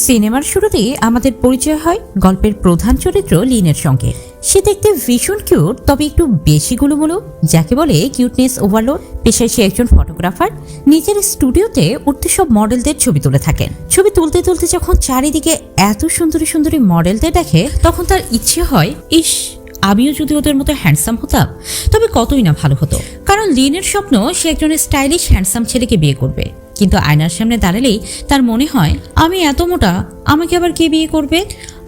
সিনেমার শুরুতেই আমাদের পরিচয় হয় গল্পের প্রধান চরিত্র লিনের সঙ্গে। সে দেখতে ভীষণ কিউট, তবে একটু বেশি গুলুমুলু, যাকে বলে কিউটনেস ওভারলোড। পেশায় সে একজন ফটোগ্রাফার। নিজের স্টুডিওতে উঠতে সব মডেলদের ছবি তুলে থাকেন। ছবি তুলতে তুলতে যখন চারিদিকে এত সুন্দরী সুন্দরী মডেলদের দেখে, তখন তার ইচ্ছে হয়, ইস, আমিও যদি ওদের মতো হ্যান্ডসাম হতাম তবে কতই না ভালো হতো। কারণ লিনের স্বপ্ন সে একজন স্টাইলিশ হ্যান্ডসাম ছেলেকে বিয়ে করবে। কিন্তু আয়নার সামনে দাঁড়ালেই তার মনে হয়, আমি এত মোটা, আমাকে আবার কে বিয়ে করবে?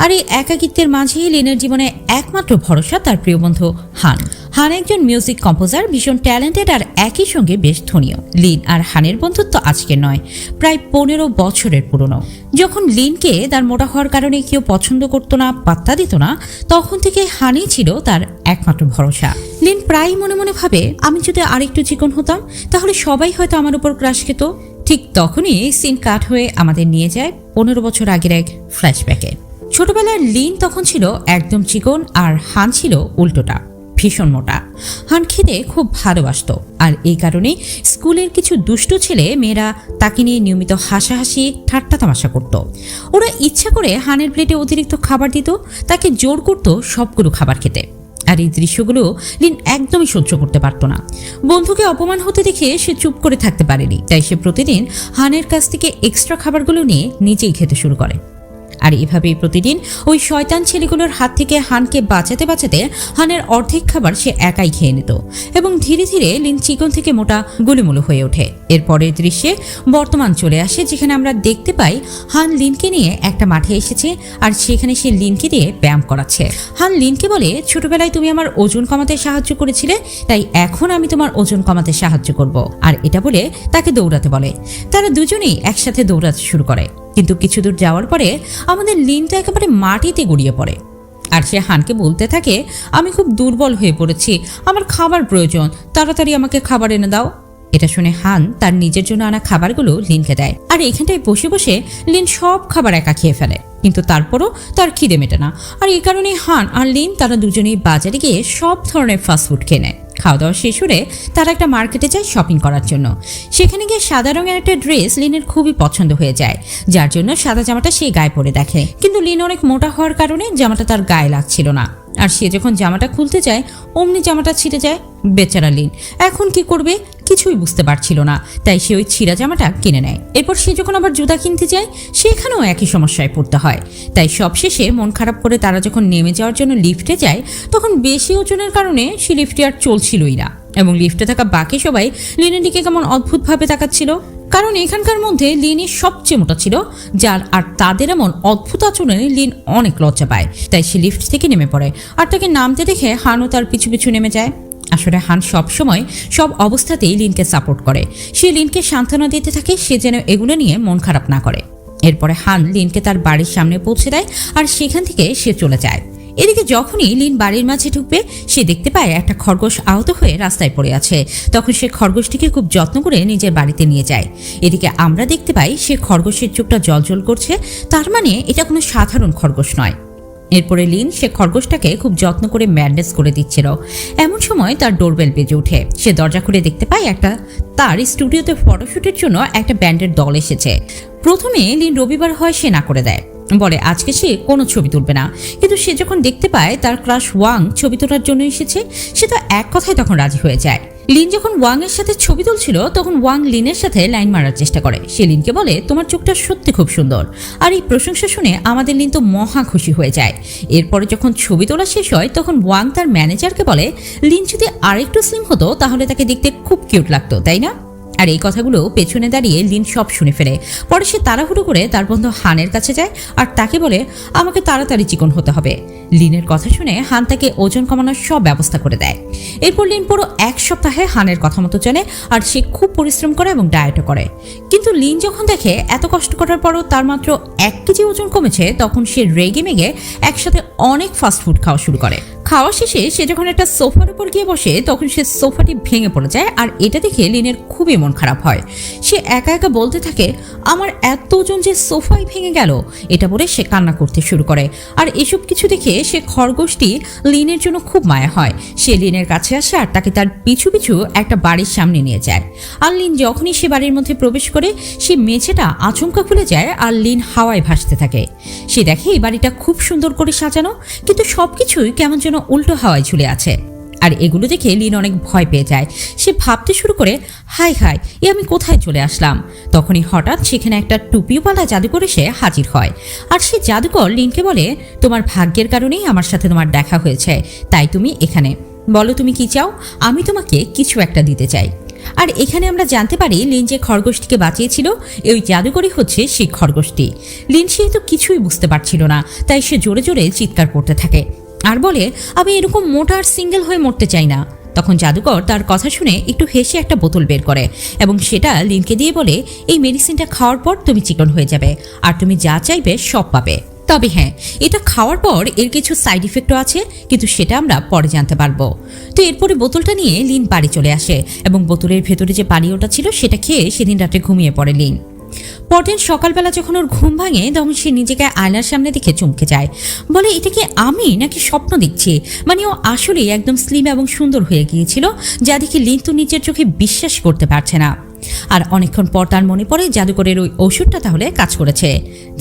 আর এই একাকিত্বের মাঝেই লিনের জীবনে একমাত্র ভরসা তার প্রিয় বন্ধু হান। হান একজন মিউজিক কম্পোজার, ভীষণ ট্যালেন্টেড আর একই সঙ্গে বেশ ধনীয়। লিন আর হানের বন্ধুত্ব আজকের নয়, প্রায় 15 বছরের পুরনো। যখন লিনকে তার মোটা হওয়ার কারণে কেউ পছন্দ করতো না, পাত্তা দিত না, তখন থেকে হানই ছিল তার একমাত্র ভরসা। লিন প্রায় মনে মনে ভাবে, আমি যদি আরেকটু চিকন হতাম তাহলে সবাই হয়তো আমার উপর ক্রাশ খেত। ঠিক তখনই সিন কাট হয়ে আমাদের নিয়ে যায় 15 বছর আগের এক ফ্ল্যাশব্যাকে। ছোটবেলার লিন তখন ছিল একদম চিকন আর হান ছিল উল্টোটা, ভীষণ মোটা। হান খেতে খুব ভালোবাসত, আর এই কারণে স্কুলের কিছু দুষ্ট ছেলে মেয়েরা তাকে নিয়ে নিয়মিত হাসাহাসি ঠাট্টা তামাশা করত। ওরা ইচ্ছা করে হানের প্লেটে অতিরিক্ত খাবার দিত, তাকে জোর করত সবগুলো খাবার খেতে। আর এই দৃশ্যগুলো লিন একদমই সহ্য করতে পারত না। বন্ধুকে অপমান হতে দেখে সে চুপ করে থাকতে পারেনি, তাই সে প্রতিদিন হানের কাছ থেকে এক্সট্রা খাবারগুলো নিয়ে নিজেই খেতে শুরু করে। আর এভাবেই প্রতিদিন ওই শয়তান ছেলেগুলোর হাত থেকে হানকে বাঁচাতে বাঁচাতে হানের অর্ধেক খাবার সে একাই খেয়ে নিত, এবং ধীরে ধীরে লিন চিকন থেকে মোটা গুলুমুলু হয়ে ওঠে। এরপরের দৃশ্যে বর্তমান চলে আসে, যেখানে আমরা দেখতে পাই হান লিনকে নিয়ে একটা মাঠে এসেছে, আর সেখানে সে লিনকে দিয়ে ব্যায়াম করাচ্ছে। হান লিনকে বলে, ছোটবেলায় তুমি আমার ওজন কমাতে সাহায্য করেছিলে, তাই এখন আমি তোমার ওজন কমাতে সাহায্য করব। আর এটা বলে তাকে দৌড়াতে বলে। তারা দুজনেই একসাথে দৌড়াতে শুরু করে, কিন্তু কিছু দূর যাওয়ার পরে আমাদের লিনটা একেবারে মাটিতে গড়িয়ে পড়ে। আর সে হানকে বলতে থাকে, আমি খুব দুর্বল হয়ে পড়েছি, আমার খাবার প্রয়োজন, তাড়াতাড়ি আমাকে খাবার এনে দাও। এটা শুনে হান তার নিজের জন্য আনা খাবারগুলো লিনকে দেয়। আর এখানটায় বসে বসে লিন সব খাবার একা খেয়ে ফেলে, কিন্তু তারপরও তার খিদে মেটে না। আর এই কারণে হান আর লিন তারা দুজনেই বাজারে গিয়ে সব ধরনের ফাস্টফুড খেয়ে নেয়। খাওয়া দাওয়া শেষ হলে তারা একটা মার্কেটে যায় শপিং করার জন্য। সেখানে গিয়ে সাদা রঙের একটা ড্রেস লিনের খুবই পছন্দ হয়ে যায়, যার জন্য সাদা জামাটা সে গায়ে পরে দেখে। কিন্তু লিন অনেক মোটা হওয়ার কারণে জামাটা তার গায়ে লাগছিল না, আর সে যখন জামাটা খুলতে যায় অমনি জামাটা ছিঁড়ে যায়। বেচারা লিন এখন কি করবে কিছুই বুঝতে পারছিল না, তাই সে ওই ছিঁড়া জামাটা কিনে নেয়। এরপর সে যখন আবার জুতা কিনতে যায় সেখানেও একই সমস্যায় পড়তে হয়। তাই সবশেষে মন খারাপ করে তারা যখন নেমে যাওয়ার জন্য লিফটে যায়, তখন বেশি ওজনের কারণে সে লিফটে আর চলছিলই না, এবং লিফটে থাকা বাকি সবাই লিনের দিকে কেমন অদ্ভুতভাবে তাকাচ্ছিল। কারণ এখানকার মধ্যে লিনই সবচেয়ে মোটা ছিল, যার আর তাদের এমন অদ্ভুত আচরণে লিন অনেক লজ্জা পায়। তাই সে লিফট থেকে নেমে পড়ে, আর তাকে নামতে দেখে হানও তার পিছু পিছু নেমে যায়। আসলে হান সবসময় সব অবস্থাতেই লিনকে সাপোর্ট করে। সে লিনকে সান্ত্বনা দিতে থাকে সে যেন এগুলো নিয়ে মন খারাপ না করে। এরপরে হান লিনকে তার বাড়ির সামনে পৌঁছে দেয়, আর সেখান থেকে সে চলে যায়। এদিকে যখনই লিন বাড়ির মাঝে ঢুকবে, সে দেখতে পায় একটা খরগোশ আহত হয়ে রাস্তায় পড়ে আছে। তখন সে খরগোশটিকে খুব যত্ন করে নিজের বাড়িতে নিয়ে যায়। এদিকে আমরা দেখতে পাই সে খরগোশের চোখটা জ্বলজ্বল করছে, তার মানে এটা কোনো সাধারণ খরগোশ নয়। এরপরে লিন সে খরগোশটাকে খুব যত্ন করে ম্যান্ডেজ করে দিচ্ছিল। এমন সময় তার ডোরবেল বেজে ওঠে। সে দরজা খুলে দেখতে পায় তার স্টুডিওতে ফটোশুটের জন্য একটা ব্যান্ডের দল এসেছে। প্রথমে লিন রবিবার হয় সে না করে দেয়, বলে আজকে সে কোনো ছবি তুলবে না। কিন্তু সে যখন দেখতে পায় তার ক্রাশ ওয়াং ছবি তোলার জন্য এসেছে, সে তো এক কথায় তখন রাজি হয়ে যায়। লিন যখন ওয়াং এর সাথে ছবি তুলছিল, তখন ওয়াং লিনের সাথে লাইন মারার চেষ্টা করে। সে লিনকে বলে, তোমার চোখটা সত্যি খুব সুন্দর। আর এই প্রশংসা শুনে আমাদের লিন তো মহা খুশি হয়ে যায়। এরপরে যখন ছবি তোলা শেষ হয়, তখন ওয়াং তার ম্যানেজারকে বলে, লিন যদি আরেকটু স্লিম হতো তাহলে তাকে দেখতে খুব কিউট লাগতো, তাই না? আর এই কথাগুলো পেছনে দাঁড়িয়ে লিন সব শুনে ফেলে। পরে সে তাড়াহুড়ো করে তার বন্ধু হানের কাছে যায়, আর তাকে বলে, আমাকে তাড়াতাড়ি চিকন হতে হবে। লিনের কথা শুনে হান তাকে ওজন কমানোর সব ব্যবস্থা করে দেয়। এরপর লিন পুরো 1 সপ্তাহে হানের কথা মতো চলে, আর সে খুব পরিশ্রম করে এবং ডায়েটও করে। কিন্তু লিন যখন দেখে এত কষ্ট করার পরও তার মাত্র 1 কেজি ওজন কমেছে, তখন সে রেগে মেগে একসাথে অনেক ফাস্টফুড খাওয়া শুরু করে। খাওয়া শেষে সে যখন একটা সোফার উপর গিয়ে বসে তখন সে সোফাটি ভেঙে পড়ে যায়, আর এটা দেখে লিনের খুবই মন খারাপ হয়। সে একা একা বলতে থাকে, আমার এত ওজন যে সোফাই ভেঙে গেল। এটা বলে সে কান্না করতে শুরু করে। আর এসব কিছু দেখে সে খরগোশটি লিনের জন্য খুব মায়া হয়। সে লিনের কাছে আসে আর তাকে তার পিছু পিছু একটা বাড়ির সামনে নিয়ে যায়। আর লিন যখনই সে বাড়ির মধ্যে প্রবেশ করে সে মেঝেটা আচমকা খুলে যায় আর লিন হাওয়ায় ভাসতে থাকে। সে দেখে এই বাড়িটা খুব সুন্দর করে সাজানো, কিন্তু সবকিছুই কেমন যেন উল্টো হাওয়ায় ঝুলে আছে। আর এগুলো দেখে লিন অনেক ভয় পেয়ে যায়। সে ভাবতে শুরু করে, হাই হাই, এ আমি কোথায় চলে আসলাম। তখনই হঠাৎ সেখানে একটা টুপিওয়ালা জাদুকর এসে হাজির হয়। আর সে জাদুকর লিনকে বলে, তোমার ভাগ্যের কারণেই আমার সাথে তোমার দেখা হয়েছে, তাই তুমি এখানে। বলো তুমি কি চাও, আমি তোমাকে কিছু একটা দিতে চাই। আর এখানে আমরা জানতে পারি লিন যে খরগোশটিকে বাঁচিয়েছিল ওই জাদুকরই হচ্ছে সেই খরগোশটি। লিন সেহেতু কিছুই বুঝতে পারছিল না, তাই সে জোরে জোরে চিৎকার করতে থাকে আর বলে, আমি এরকম মোটা আর সিঙ্গেল হয়ে মরতে চাই না। তখন জাদুকর তার কথা শুনে একটু হেসে একটা বোতল বের করে এবং সেটা লিনকে দিয়ে বলে, এই মেডিসিনটা খাওয়ার পর তুমি চিকন হয়ে যাবে আর তুমি যা চাইবে সব পাবে। তবে হ্যাঁ, এটা খাওয়ার পর এর কিছু সাইড ইফেক্টও আছে, কিন্তু সেটা আমরা পরে জানতে পারবো। তো এরপরে বোতলটা নিয়ে লিন বাড়ি চলে আসে এবং বোতলের ভেতরে যে পানীয়টা ছিল সেটা খেয়ে সেদিন রাতে ঘুমিয়ে পড়ে লিন। পরদিন সকালবেলা যখন ওর ঘুম ভাঙে তখন সে নিজেকে আয়নার সামনে দেখে চমকে যায়। বলে, এটা কি আমি নাকি স্বপ্ন দেখছি? মানে ও আসলেই একদম স্লিম এবং সুন্দর হয়ে গিয়েছিল, যা দেখে লিন তো নিজের চোখে বিশ্বাস করতে পারছে না। আর অনেকক্ষণ পর তার মনে পড়ে জাদুকরের ওই ওষুধটা তাহলে কাজ করেছে।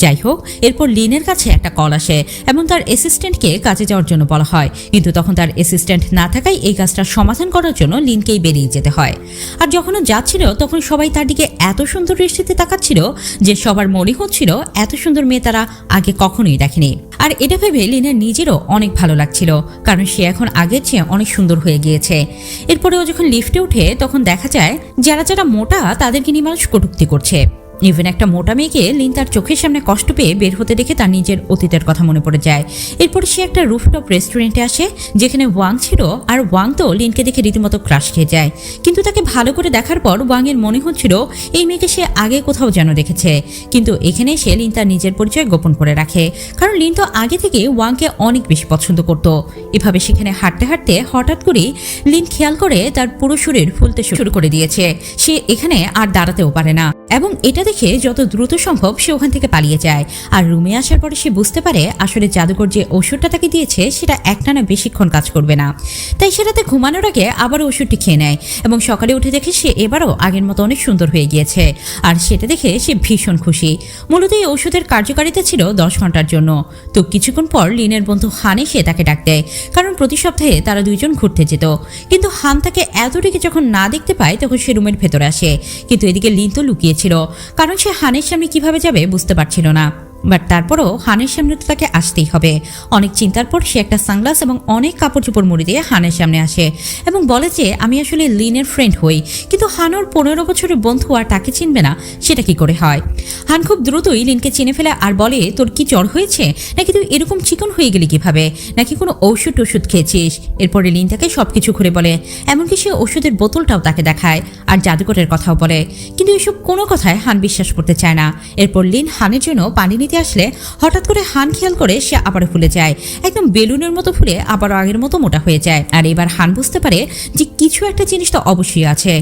যাই হোক, এরপর লিনের কাছে একটা কল আসে এবং তার অ্যাসিস্ট্যান্টকে কাজে যাওয়ার জন্য বলা হয়, কিন্তু তখন তার অ্যাসিস্ট্যান্ট না থাকায় এই কাজটার সমাধান করার জন্য লিনকেই বেরিয়ে যেতে হয়। আর যখন ও যাচ্ছিল তখন সবাই তার দিকে এত সুন্দর দৃষ্টিতে তাকাচ্ছিল যে সবার মনে হচ্ছিল এত সুন্দর মেয়ে তারা আগে কখনোই দেখেনি। আর এটা ভেবে লিনের নিজেরও অনেক ভালো লাগছিল, কারণ সে এখন আগের চেয়ে অনেক সুন্দর হয়ে গিয়েছে। এরপরে ও যখন লিফটে ওঠে তখন দেখা যায় যারা যারা মোটা তাদেরকে নিয়ে মানুষ কটূক্তি করছে। ইভেন একটা মোটা মেয়েকে লিন তার চোখের সামনে কষ্ট পেয়ে বের হতে দেখে তার নিজের অতীতের কথা মনে পড়ে যায়। এরপর সে একটা রুফটপ রেস্টুরেন্টে আসে যেখানে ওয়াং ছিল, আর ওয়াং তো লিনকে দেখে রীতিমতো ক্রাশ খেয়ে যায়। কিন্তু তাকে ভালো করে দেখার পর ওয়াং এর মনে হচ্ছিল এই মেয়েকে সে আগে কোথাও যেন দেখেছে, কিন্তু এখানে এসে লিন তার নিজের পরিচয় গোপন করে রাখে, কারণ লিন তো আগে থেকে ওয়াংকে অনেক বেশি পছন্দ করত। এভাবে সেখানে হাঁটতে হাঁটতে হঠাৎ করে লিন খেয়াল করে তার পুরো শরীর ফুলতে শুরু করে দিয়েছে। সে এখানে আর দাঁড়াতেও পারে না এবং এটা দেখে যত দ্রুত সম্ভব সে ওখান থেকে পালিয়ে যায়। আর রুমে আসার পরে সে বুঝতে পারে আসলে জাদুকর যে ওষুধটা তাকে দিয়েছে সেটা একটানা বেশিক্ষণ কাজ করবে না, তাই সেটাতে ঘুমানোর আগে আবারও ওষুধটি খেয়ে নেয় এবং সকালে উঠে দেখে সে এবারও আগের মতো অনেক সুন্দর হয়ে গিয়েছে। আর সেটা দেখে সে ভীষণ খুশি। মূলত এই ওষুধের কার্যকারিতা ছিল 10 ঘন্টার জন্য। তো কিছুক্ষণ পর লিনের বন্ধু হান এসে তাকে ডাক দেয়, কারণ প্রতি সপ্তাহে তারা দুইজন ঘুরতে যেত। কিন্তু হান তাকে এতটুকু যখন না দেখতে পায় তখন সে রুমের ভেতরে আসে, কিন্তু এদিকে লিন তো লুকিয়েছিল, কারণ সে হানের সামনে কিভাবে যাবে বুঝতে পারছিল না। বাট তারপরও হানের সামনে তো তাকে আসতেই হবে। অনেক চিন্তার পর সে একটা সানগ্লাস এবং অনেক কাপড় চোপড় মুড়ি দিয়ে হানের সামনে আসে এবং বলে যে আমি আসলে লিনের ফ্রেন্ড হই। কিন্তু হান ওর 15 বছরের বন্ধু আর তাকে চিনবে না, সেটা কি করে হয়? হান খুব দ্রুতই লিনকে চিনে ফেলে আর বলে, তোর কি জ্বর হয়েছে নাকি? তুই এরকম চিকন হয়ে গেলি কিভাবে? নাকি কোনো ওষুধ খেয়েছিস? এরপরে লিন তাকে সবকিছু ঘুরে বলে, এমনকি সে ওষুধের বোতলটাও তাকে দেখায় আর জাদুকরের কথাও বলে। কিন্তু এসব কোনো কথায় হান বিশ্বাস করতে চায় না। এরপর লিন হানের জন্য পানি নিতে আসলে হঠাৎ করে হান খেয়াল করে সে আবারও ফুলে যায়, একদম বেলুনের মতো ফুলে আবারও আগের মতো মোটা হয়ে যায়। আর এবার হান বুঝতে পারে যে কিছু একটা জিনিস তো অবশ্যই আছে।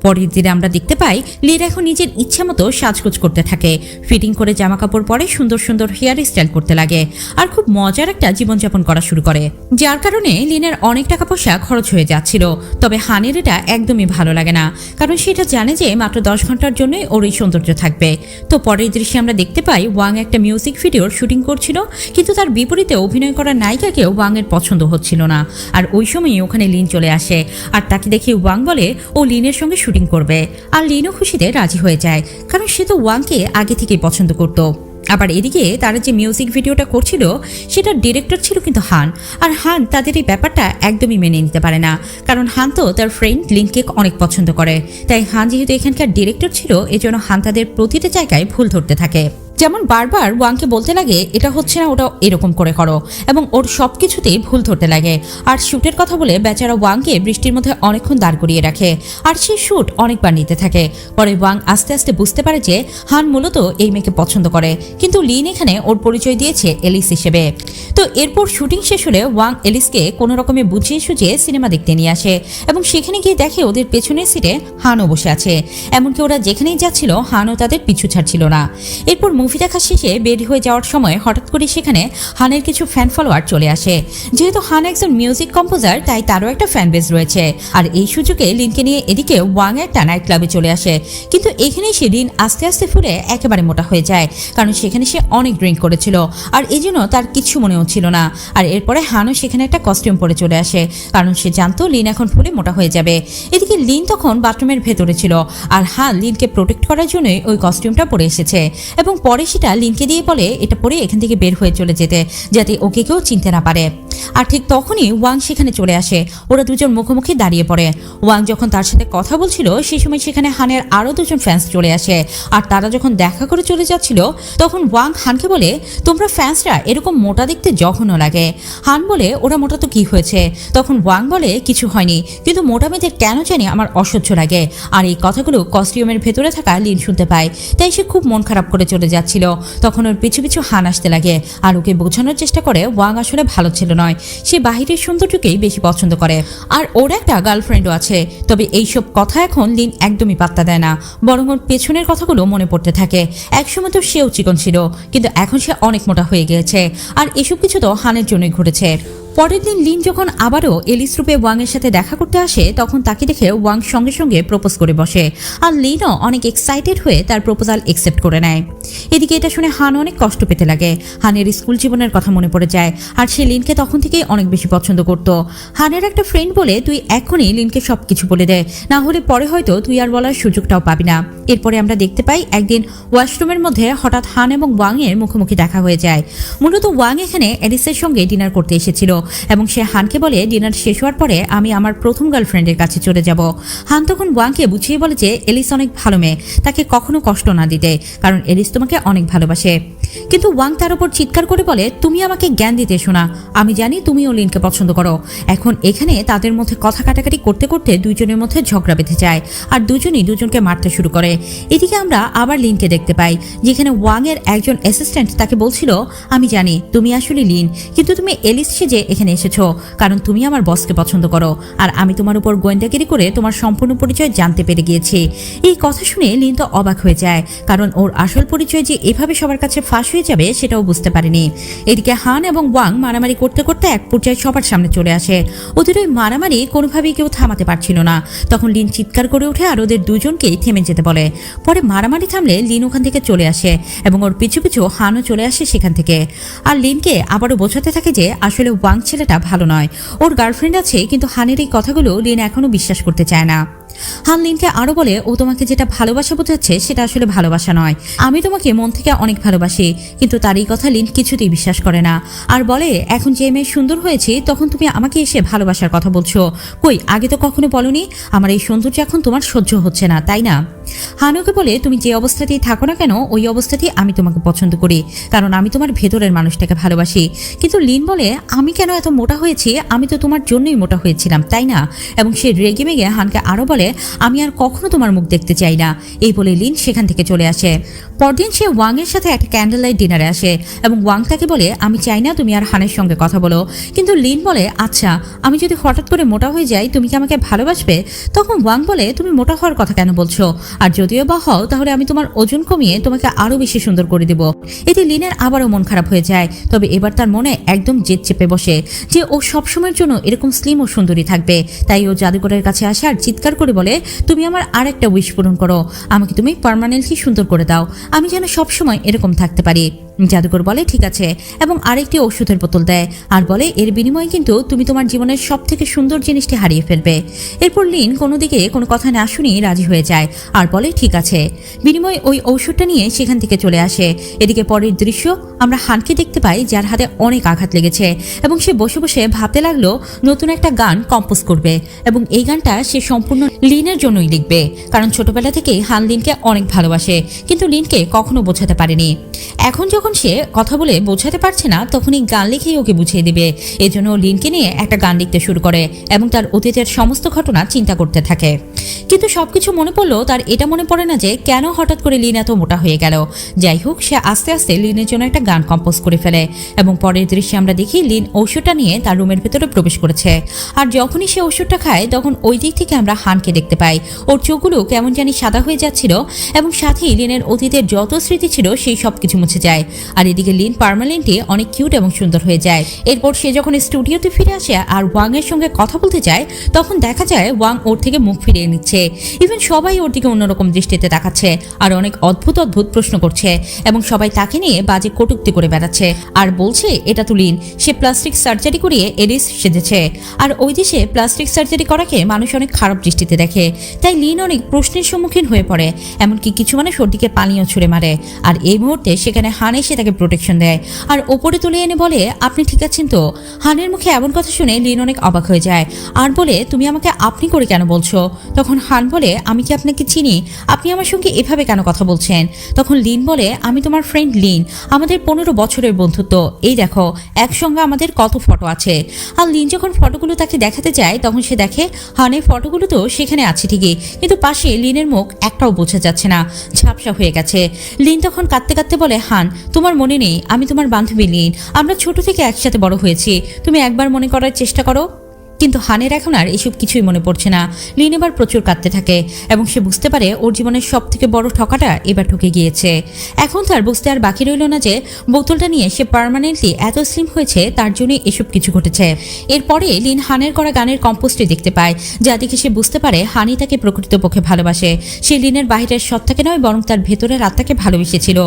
পরের দিনে আমরা দেখতে পাই লিন এখন নিজের ইচ্ছা মতো সাজগোজ করতে থাকে, ফিটিং করে জামা কাপড় পরে সুন্দর সুন্দর হেয়ার স্টাইল করতে লাগে আর খুব মজার একটা জীবনযাপন করা শুরু করে, যার কারণে লিনের অনেক টাকা পয়সা খরচ হয়ে যাচ্ছিল। তবে হানের এটা একদমই ভালো লাগে না, কারণ সেটা জানে যে মাত্র 10 ঘন্টার জন্যই ওর এই সৌন্দর্য থাকবে। তো পরের দৃশ্যে আমরা দেখতে পাই ওয়াং একটা মিউজিক ভিডিওর শুটিং করছিল, কিন্তু তার বিপরীতে অভিনয় করা নায়িকাকেও ওয়াং এর পছন্দ হচ্ছিল না। আর ওই সময়ই ওখানে লিন চলে আসে আর তাকে দেখে ওয়াং বলে ও লিনের সঙ্গে শুটিং করবে। আর লিনও খুশিতে রাজি হয়ে যায়, কারণ সে তো ওয়াংকে আগে থেকেই পছন্দ করতো। আবার এদিকে তারা যে মিউজিক ভিডিওটা করছিল সেটার ডিরেক্টর ছিল কিন্তু হান। আর হান তাদের এই ব্যাপারটা একদমই মেনে নিতে পারে না, কারণ হান তো তার ফ্রেন্ড লিনকে অনেক পছন্দ করে। তাই হান যেহেতু এখানকার ডিরেক্টর ছিল, এজন্য হান তাদের প্রতিটা জায়গায় ভুল ধরতে থাকে। যেমন বারবার ওয়াংকে বলতে লাগে এটা হচ্ছে না, ওটা এরকম করে করো, এবং ওর সবকিছুতেই ভুল ধরতে লাগে। আর শুটের কথা বলে বেচারা ওয়াংকে বৃষ্টির মধ্যে অনেকক্ষণ দাঁড় করিয়ে রাখে, আর সেই শুট অনেকবার নিতে থাকে। পরে ওয়াং আস্তে আস্তে বুঝতে পারে যে হান মূলত এই মেয়েকে পছন্দ করে, কিন্তু লিন এখানে ওর পরিচয় দিয়েছে এলিস হিসেবে। তো এরপর শুটিং শেষ হলে ওয়াং এলিসকে কোনো রকমে বুঝিয়ে সুঝিয়ে সিনেমা দেখতে নিয়ে আসে, এবং সেখানে গিয়ে দেখে ওদের পেছনের সিটে হানও বসে আছে। এমনকি ওরা যেখানেই যাচ্ছিল হানও তাদের পিছু ছাড়ছিল না। এরপর মুভি দেখা শেষে বের হয়ে যাওয়ার সময় হঠাৎ করে সেখানে হানের কিছু ফ্যান ফলোয়ার চলে আসে। যেহেতু হান একজন মিউজিক কম্পোজার, তাই তারও একটা ফ্যান বেজ রয়েছে। আর এই সুযোগে লিনকে নিয়ে এদিকে ওয়াং একটা নাইট ক্লাবে চলে আসে, কিন্তু এখানেই সে লিন আস্তে আস্তে ফুলে একেবারে মোটা হয়ে যায়, কারণ সেখানে সে অনেক ড্রিঙ্ক করেছিল আর এই জন্য তার কিছু মনে হচ্ছিল না। আর এরপরে হানও সেখানে একটা কস্টিউম পরে চলে আসে, কারণ সে জানতো লিন এখন ফুলে মোটা হয়ে যাবে। এদিকে লিন তখন বাথরুমের ভেতরে ছিল, আর হান লিনকে প্রোটেক্ট করার জন্যই ওই কস্টিউমটা পরে এসেছে, এবং পরে সেটা লিনকে দিয়ে বলে এটা পরে এখান থেকে বের হয়ে চলে যেতে, যাতে ওকে কেউ চিনতে না পারে। আর ঠিক তখনই ওয়াং সেখানে চলে আসে। ওরা দুজন মুখোমুখি দাঁড়িয়ে পড়ে। ওয়াং যখন তার সাথে কথা বলছিল সেই সময় সেখানে হানের আরো দুজন ফ্যান্স চলে আসে, আর তারা যখন দেখা করে চলে যাচ্ছিল তখন ওয়াং হানকে বলে তোমরা ফ্যান্সরা এরকম মোটা দেখতে জঘন্য লাগে। হান বলে ওরা মোটা তো কি হয়েছে? তখন ওয়াং বলে কিছু হয়নি, কিন্তু মোটা মেয়েদের কেন জানি আমার অসহ্য লাগে। আর এই কথাগুলো কস্টিউমের ভেতরে থাকা লিন শুনতে পায়, তাই সে খুব মন খারাপ করে চলে যাচ্ছিল। তখন ওর পিছু পিছু হান আসতে লাগে, আর ওকে বোঝানোর চেষ্টা করে ওয়াং আসলে ভালো ছিল নয়, সে বাহিরের সৌন্দর্যকেই বেশি পছন্দ করে, আর ওর একটা গার্লফ্রেন্ডও আছে। তবে এইসব কথা এখন লিন একদমই পাত্তা দেয় না, বরং ওর পেছনের কথাগুলো মনে পড়তে থাকে। একসময় তো সেও চিকন ছিল, কিন্তু এখন সে অনেক মোটা হয়ে গিয়েছে, আর এসব কিছু তো হানের জন্যই ঘটেছে। পরের দিন লিন যখন আবারও এলিস রূপে ওয়াংয়ের সাথে দেখা করতে আসে, তখন তাকে দেখে ওয়াং সঙ্গে সঙ্গে প্রপোজ করে বসে, আর লিনও অনেক এক্সাইটেড হয়ে তার প্রপোজাল একসেপ্ট করে নেয়। এদিকে এটা শুনে হান অনেক কষ্ট পেতে লাগে। হানের স্কুল জীবনের কথা মনে পড়ে যায়, আর সে লিনকে তখন থেকেই অনেক বেশি পছন্দ করত। হানের একটা ফ্রেন্ড বলে তুই এখনই লিনকে সবকিছু বলে দে, না হলে পরে হয়তো তুই আর বলার সুযোগটাও পাবি না। এরপরে আমরা দেখতে পাই একদিন ওয়াশরুমের মধ্যে হঠাৎ হান এবং ওয়াংয়ের মুখোমুখি দেখা হয়ে যায়। মূলত ওয়াং এখানে এলিসের সঙ্গে ডিনার করতে এসেছিল, এবং সে হানকে বলে ডিনার শেষ হওয়ার পরে আমি আমার প্রথম গার্লফ্রেন্ডের কাছে চলে যাব। হান তখন ওয়াংকে বুঝিয়ে বলে যে এলিস অনেক ভালো মেয়ে, তাকে কখনো কষ্ট না দিতে, কারণ এলিস তোমাকে অনেক ভালোবাসে। কিন্তু ওয়াং তার উপর চিৎকার করে বলে তুমি আমাকে জ্ঞান দিতে এসো না, আমি জানি তুমিও লিনকে পছন্দ করো। এখন এখানে তাদের মধ্যে কথা কাটাকাটি করতে করতে দুইজনের মধ্যে ঝগড়া বেঁধে যায়, আর দুজনই দুজনকে মারতে শুরু করে। এদিকে আমরা আবার লিনকে দেখতে পাই, যেখানে ওয়াং এর একজন অ্যাসিস্ট্যান্ট তাকে বলছিল আমি জানি তুমি আসলে লিন, কিন্তু তুমি এলিস সেজে এখানে এসেছো কারণ তুমি আমার বসকে পছন্দ করো, আর আমি তোমার উপর গোয়েন্দাগিরি করে তোমার সম্পূর্ণ পরিচয় জানতে পেরে গিয়েছি। এই কথা শুনে লিন তো অবাক হয়ে যায়, কারণ ওর আসল পরিচয় যে এভাবে সবার কাছে ফাঁস হয়ে যাবে সেটাও বুঝতে পারেনি। এদিকে হান এবং ওয়াং মারামারি করতে করতে এক পর্যায়ে সবার সামনে চলে আসে। ওদের ওই মারামারি কোনোভাবেই কেউ থামাতে পারছিল না। তখন লিন চিৎকার করে ওঠে আর ওদের দুজনকেই থেমে যেতে বলে। পরে মারামারি থামলে লিন ওখান থেকে চলে আসে, এবং ওর পিছু পিছু হানও চলে আসে সেখান থেকে। আর লিনকে আবারও বোঝাতে থাকে যে আসলে ওয়াং ছেলেটা ভালো নয়, ওর গার্লফ্রেন্ড আছে, কিন্তু হানের এই কথাগুলো লিন এখনো বিশ্বাস করতে চায় না। হান লিনকে আরো বলে ও তোমাকে যেটা ভালোবাসা বোঝাচ্ছে সেটা আসলে ভালোবাসা নয়, আমি তোমাকে মন থেকে অনেক ভালোবাসি। কিন্তু তার এই কথা লিন কিছুতেই বিশ্বাস করে না, আর বলে এখন যে মেয়ে সুন্দর হয়েছে তখন তুমি আমাকে এসে ভালোবাসার কথা বলছো, কই আগে তো কখনো বলনি? আমার এই সৌন্দর্য এখন তোমার সহ্য হচ্ছে না, তাই না? হানুকে বলে তুমি যে অবস্থাতেই থাকো না কেন ওই অবস্থাতেই আমি তোমাকে পছন্দ করি, কারণ আমি তোমার ভেতরের মানুষটাকে ভালোবাসি। কিন্তু লিন বলে আমি কেন এত মোটা হয়েছি, আমি তো তোমার জন্যই মোটা হয়েছিলাম, তাই না? এবং সে রেগে মেগে হানকে আরো বলে আমি আর কখনো তোমার মুখ দেখতে চাই না। এই বলে লিন সেখান থেকে চলে আসে। পরদিন সে ওয়াং এর সাথে একটা ক্যান্ডেল লাইট ডিনারে আসে, এবং ওয়াং তাকে বলে আমি চাই না তুমি আর হানের সঙ্গে কথা বলো। কিন্তু লিন বলে আচ্ছা আমি যদি হঠাৎ করে মোটা হয়ে যাই তুমি কি আমাকে ভালোবাসবে? তখন ওয়াং বলে তুমি মোটা হওয়ার কথা কেন বলছো, আর যদিও বা হও তাহলে আমি তোমার ওজন কমিয়ে তোমাকে আরো বেশি সুন্দর করে দেব। এতে লিনের আবারও মন খারাপ হয়ে যায়, তবে এবার তার মনে একদম জেদ চেপে বসে যে ও সবসময়ের জন্য এরকম স্লিম ও সুন্দরী থাকবে। তাই ও জাদুকরের কাছে আসে আর চিৎকার করে বলে তুমি আমার আর একটা উইশ পূরণ করো, আমাকে তুমি পার্মানেন্টলি সুন্দর করে দাও, আমি যেন সবসময় এরকম থাকতে পারি। জাদুকর বলে ঠিক আছে, এবং আরেকটি ওষুধের বোতল দেয় আর বলে এর বিনিময়ে কিন্তু তুমি তোমার জীবনের সব থেকে সুন্দর জিনিসটি হারিয়ে ফেলবে। এরপর লিন কোনো দিকে কোনো কথা না শুনি রাজি হয়ে যায় আর বলে ঠিক আছে। বিনিময়ে ওই ঔষধটা নিয়ে সেখান থেকে চলে আসে। এদিকে পরের দৃশ্য আমরা হানকে দেখতে পাই, যার হাতে অনেক আঘাত লেগেছে, এবং সে বসে বসে ভাবতে লাগলো নতুন একটা গান কম্পোজ করবে, এবং এই গানটা সে সম্পূর্ণ লিনের জন্যই লিখবে, কারণ ছোটবেলা থেকেই হান লিনকে অনেক ভালোবাসে, কিন্তু লিনকে ওকে কখনো বোঝাতে পারেনি। এখন যখন সে কথা বলে বোঝাতে পারছে না, তখনই গান লিখেই ওকে বুঝিয়ে দিবে। এজন্য লিনকে নিয়ে একটা গান লিখতে শুরু করে এবং তার অতীতের সমস্ত ঘটনা চিন্তা করতে থাকে। কিন্তু সবকিছু মনে পড়লো তার এটা মনে পড়ে না যে কেন হঠাৎ করে লিন এত মোটা হয়ে গেল। যাই হোক, সে আস্তে আস্তে লিনের জন্য একটা গান কম্পোজ করে ফেলে এবং পরের দৃশ্যে আমরা দেখি লিন ওষুধটা নিয়ে তার রুমের ভেতরে প্রবেশ করেছে। আর যখনই সে ওষুধটা খায় তখন ওই দিক থেকে আমরা হানকে দেখতে পাই। ওর চোখগুলো কেমন জানি সাদা হয়ে যাচ্ছিল এবং সাথেই লিনের অতীতের যত স্মৃতি ছিল সেই সব কিছু মুছে যায়। আর এদিকে লিন পার্মানেন্টলি অনেক কিউট এবং সুন্দর হয়ে যায়। এরপর সে যখন স্টুডিওতে ফিরে আসে আর ওয়াং এর সঙ্গে কথা বলতে যায়, তখন দেখা যায় ওয়াং ওর থেকে মুখ ফিরিয়ে নিচ্ছে। ইভেন সবাই ওর দিকে অন্যরকম দৃষ্টিতে তাকাচ্ছে আর অনেক অদ্ভুত অদ্ভুত প্রশ্ন করছে এবং সবাই তাকে নিয়ে বাজে কটূক্তি করে বেড়াচ্ছে আর বলছে এটা তো লিন, সে প্লাস্টিক সার্জারি করিয়ে এরিস সেজেছে। আর ওই দেশে প্লাস্টিক সার্জারি করাকে মানুষ অনেক খারাপ দৃষ্টিতে দেখে, তাই লিন অনেক প্রশ্নের সম্মুখীন হয়ে পড়ে। এমনকি কিছু মানুষ ওর দিকে পানিও ছুড়ে মারে। আর এই মুহূর্তে সেখানে হান এসে তাকে প্রোটেকশন দেয় আর ওপরে তুলে এনে বলে আপনি ঠিক আছেন তো। হানের মুখে এমন কথা শুনে লিন অনেক অবাক হয়ে যায় আর বলে তুমি আমাকে আপনি করে কেন বলছো। তখন হান বলে আমি কি আপনাকে চিনি, আপনি আমার সঙ্গে এভাবে কেন কথা বলছেন। তখন লিন বলে আমি তোমার ফ্রেন্ড লিন, আমাদের 15 বছরের বন্ধুত্ব, এই দেখো একসঙ্গে আমাদের কত ফটো আছে। আর লিন যখন ফটোগুলো তাকে দেখাতে যায় তখন সে দেখে হানের ফটোগুলো তো সেখানে আছে ঠিকই, কিন্তু পাশে লিনের মুখ একটাও বোঝা যাচ্ছে না, ঝাপসা হয়ে গেছে। লিন তখন কাঁদতে কাঁদতে বলে হান তোমার মনে নেই আমি তোমার বান্ধবী লিন, আমরা ছোট থেকে একসাথে বড় হয়েছি, তুমি একবার মনে করার চেষ্টা করো। কিন্তু হানের এখন আর এসব কিছুই মনে পড়ছে না। লিন এবার প্রচুর কাঁদতে থাকে এবং সে বুঝতে পারে ওর জীবনের সব থেকে বড় ঠকাটা এবার ঠকে গিয়েছে। এখন তার বুঝতে আর বাকি রইল না যে বোতলটা নিয়ে সে পার্মানেন্টলি এত স্লিম হয়েছে তার জন্যই এসব কিছু ঘটেছে। এরপরে লিন হানের করা গানের কম্পোস্টে দেখতে পায়, যা দেখে সে বুঝতে পারে হানি তাকে প্রকৃতপক্ষে ভালোবাসে। সে লিনের বাহিরের সত্তাকে নয় বরং তার ভেতরের আত্মাকে ভালোবেসেছিল।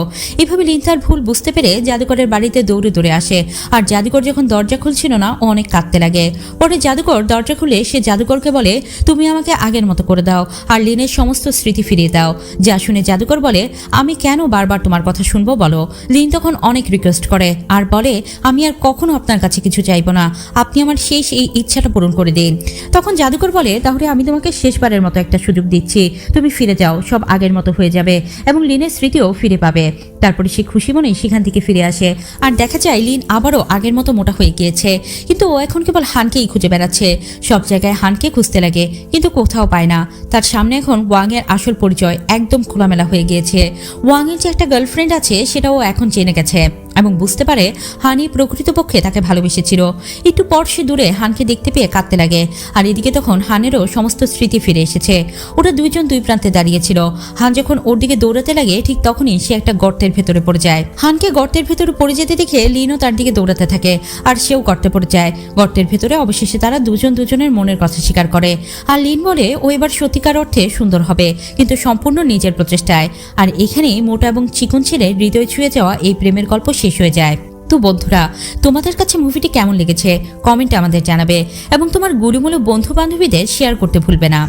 এভাবে লিন তার ভুল বুঝতে পেরে জাদুকরের বাড়িতে দৌড়ে দৌড়ে আসে। আর জাদুকর যখন দরজা খুলছিল না ও অনেক কাঁদতে লাগে। পরে জাদুকর দরজা খুলে সে জাদুকরকে বলে তুমি আমাকে আগের মতো করে দাও আর লিনের সমস্ত স্মৃতি ফিরিয়ে দাও। যা শুনে জাদুকর বলে আমি কেন বারবার তোমার কথা শুনবো বলো। লিন তখন অনেক রিকোয়েস্ট করে আর বলে আমি আর কখনো আপনার কাছে কিছু চাইবো না, আপনি আমার শেষ এই ইচ্ছাটা পূরণ করে দিন। তখন জাদুকর বলে তাহলে আমি তোমাকে শেষবারের মতো একটা সুযোগ দিচ্ছি, তুমি ফিরে যাও, সব আগের মতো হয়ে যাবে এবং লিনের স্মৃতিও ফিরে পাবে। তারপরে সে খুশি মনে সেখান থেকে ফিরে আসে আর দেখা যায় লিন আবারও আগের মতো মোটা হয়ে গিয়েছে, কিন্তু ও এখন কেবল হানকেই খুঁজে বেড়াচ্ছে। সব জায়গায় হানকে খুঁজতে লাগে কিন্তু কোথাও পায় না। তার সামনে এখন ওয়াং এর আসল পরিচয় একদম খোলামেলা হয়ে গিয়েছে। ওয়াং এর যে একটা গার্লফ্রেন্ড আছে সেটাও এখন জেনে গেছে এবং বুঝতে পারে হানি প্রকৃতপক্ষে তাকে ভালোবেসেছিল। একটু পর সে দূরে হানকে দেখতে পেয়ে কাঁদতে লাগে আর এদিকে তখন হানেরও সমস্ত স্মৃতি ফিরে এসেছে। ওরা দুইজন দুই প্রান্তে দাঁড়িয়েছিল। হান যখন ওর দিকে দৌড়াতে লাগে ঠিক তখনই সে একটা গর্তের ভেতরে পড়ে যায়। হানকে গর্তের ভেতরে পড়ে যেতে দেখে লিনও তার দিকে দৌড়াতে থাকে আর সেও গর্তে পড়ে যায়। গর্তের ভেতরে অবশেষে তারা দুজন দুজনের মনের কথা স্বীকার করে আর লিন বলে ও এবার সত্যিকার অর্থে সুন্দর হবে, কিন্তু সম্পূর্ণ নিজের প্রচেষ্টায়। আর এখানেই মোটা এবং চিকন ছেলে হৃদয় ছুঁয়ে যাওয়া এই প্রেমের গল্প শেষ হয়ে যায়। তো বন্ধুরা, তোমাদের কাছে মুভিটি কেমন লেগেছে কমেন্টে আমাদের জানাবে এবং তোমার গুরুমূল বন্ধু বান্ধবীদের শেয়ার করতে ভুলবে না।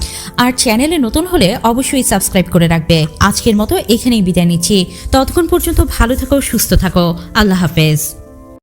আর চ্যানেলে নতুন হলে অবশ্যই সাবস্ক্রাইব করে রাখবে। আজকের মতো এখানেই বিদায় নিচ্ছি, ততক্ষণ পর্যন্ত ভালো থাকো, সুস্থ থাকো, আল্লাহ হাফেজ।